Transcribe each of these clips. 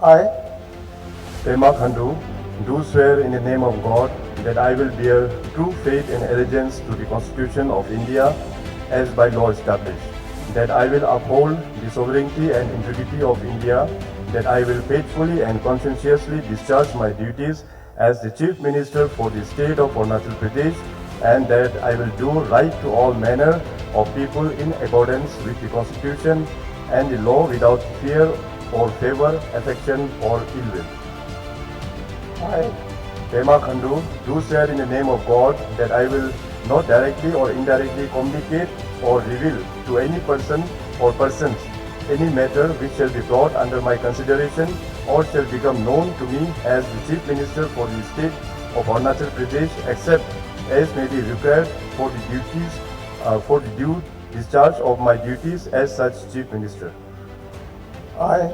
I, Pema Khandu, do swear in the name of God that I will bear true faith and allegiance to the Constitution of India as by law established, that I will uphold the sovereignty and integrity of India, that I will faithfully and conscientiously discharge my duties as the Chief Minister for the state of Arunachal Pradesh, and that I will do right to all manner of people in accordance with the Constitution and the law without fear or favor, affection or ill will. I, Pema Khandu, do swear in the name of God that I will not directly or indirectly communicate or reveal to any person or persons any matter which shall be brought under my consideration or shall become known to me as the Chief Minister for the state of Arunachal Pradesh, except as may be required for the due discharge of my duties as such Chief Minister. I,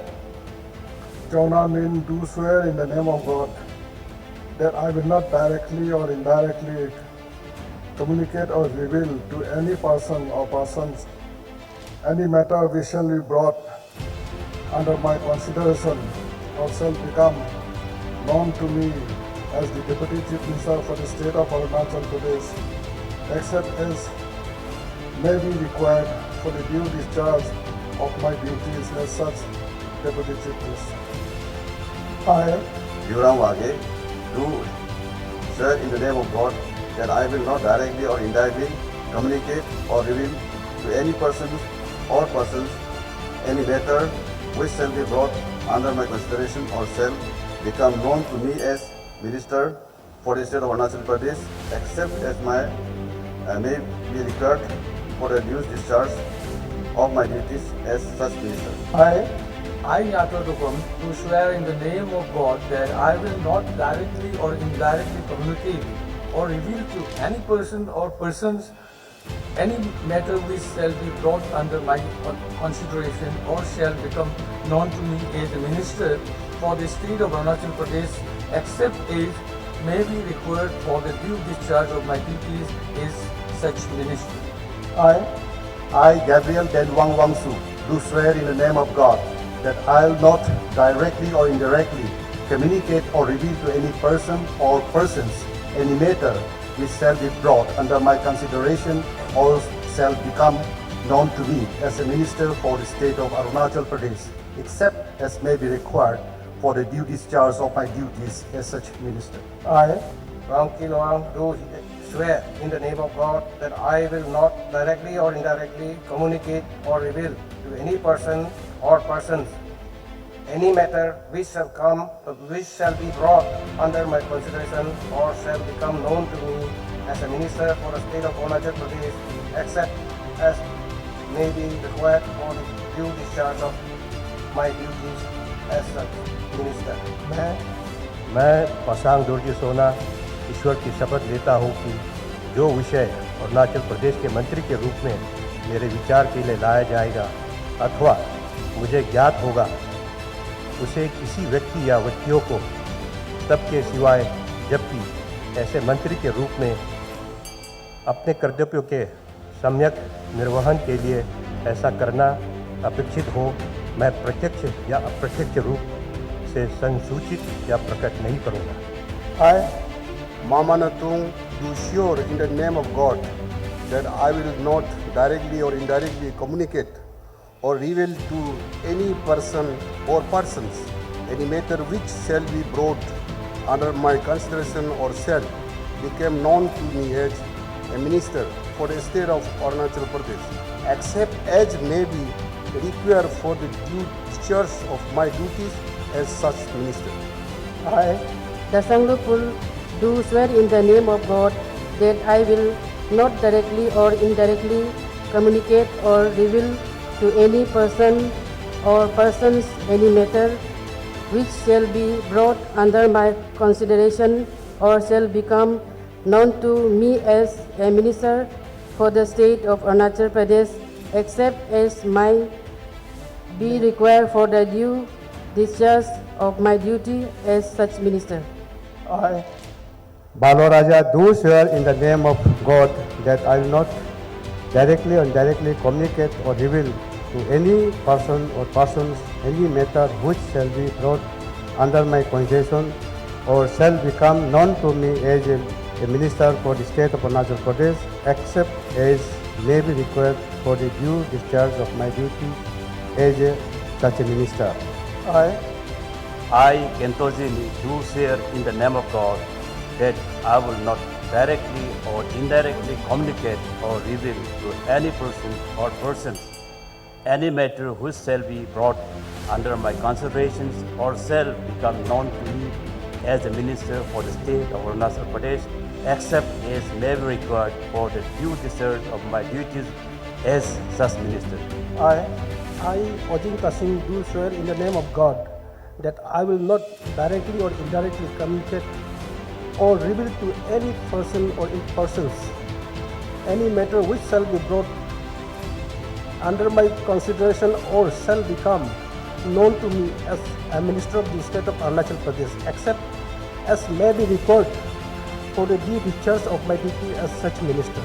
Jonah Min, do swear in the name of God that I will not directly or indirectly communicate or reveal to any person or persons any matter which shall be brought under my consideration or shall become known to me as the Deputy Chief Minister for the state of Arunachal Pradesh, except as may be required for the due discharge of my duties as such Deputy Chief Minister. I, Yuram Wage, do swear in the name of God that I will not directly or indirectly communicate or reveal to any person or persons any matter which shall be brought under my consideration or shall become known to me as Minister for the state of Arunachal Pradesh, except as may be required for the due discharge of my duties as such Minister. I, Yato Dugam, do swear in the name of God that I will not directly or indirectly communicate or reveal to any person or persons any matter which shall be brought under my consideration or shall become known to me as a minister for the state of Arunachal Pradesh, except as may be required for the due discharge of my duties as such minister. I, Gabriel Denwang Wangsu, do swear in the name of God that I will not directly or indirectly communicate or reveal to any person or persons any matter which shall be brought under my consideration or shall become known to me as a minister for the state of Arunachal Pradesh, except as may be required for the due discharge of my duties as such minister. I, Wang Kilwang, do swear in the name of God that I will not directly or indirectly communicate or reveal to any person or persons any matter which shall be brought under my consideration or shall become known to me as a minister for the state of Arunachal Pradesh, except as may be required for the due discharge of my duties as such minister. मैं पासांग दुर्जी सोना ईश्वर की शपथ लेता हूँ कि जो विषय अरुणाचल प्रदेश के मंत्री के रूप में मेरे विचार के लिए लाया जाएगा अथवा मुझे ज्ञात होगा उसे किसी व्यक्ति या व्यक्तियों को तब के सिवाय जबकि ऐसे मंत्री के रूप में अपने कर्तव्यों के सम्यक निर्वहन के लिए ऐसा करना अपेक्षित हो, मैं प्रत्यक्ष या अप्रत्यक्ष रूप से संसूचित या प्रकट नहीं करूँगा। I, Mama Natung, do swear in the name of God that I will not directly or indirectly communicate or reveal to any person or persons any matter which shall be brought under my consideration or shall become known to me as a minister for the state of Arunachal Pradesh, except as may be required for the due discharge of my duties as such minister. I, Dasanglu do swear in the name of God that I will not directly or indirectly communicate or reveal to any person or persons any matter which shall be brought under my consideration or shall become known to me as a minister for the state of Arunachal Pradesh, except as might be required for the due discharge of my duty as such minister. I, Balaraja, do swear in the name of God that I will not directly or indirectly communicate or reveal to any person or persons any matter which shall be brought under my consideration or shall become known to me as a minister for the state of Arunachal Pradesh, except as may be required for the due discharge of my duty as such a minister. I, Kentozini, do swear in the name of God that I will not directly or indirectly communicate or reveal to any person or persons any matter which shall be brought under my considerations or shall become known to me as a minister for the state of Arunachal Pradesh, except as may be required for the due discharge of my duties as such minister. I, Ojinta Singh, do swear in the name of God that I will not directly or indirectly communicate or reveal to any person or persons any matter which shall be brought under my consideration or shall become known to me as a minister of the state of Arunachal Pradesh, except as may be required for the due discharge of my duty as such minister.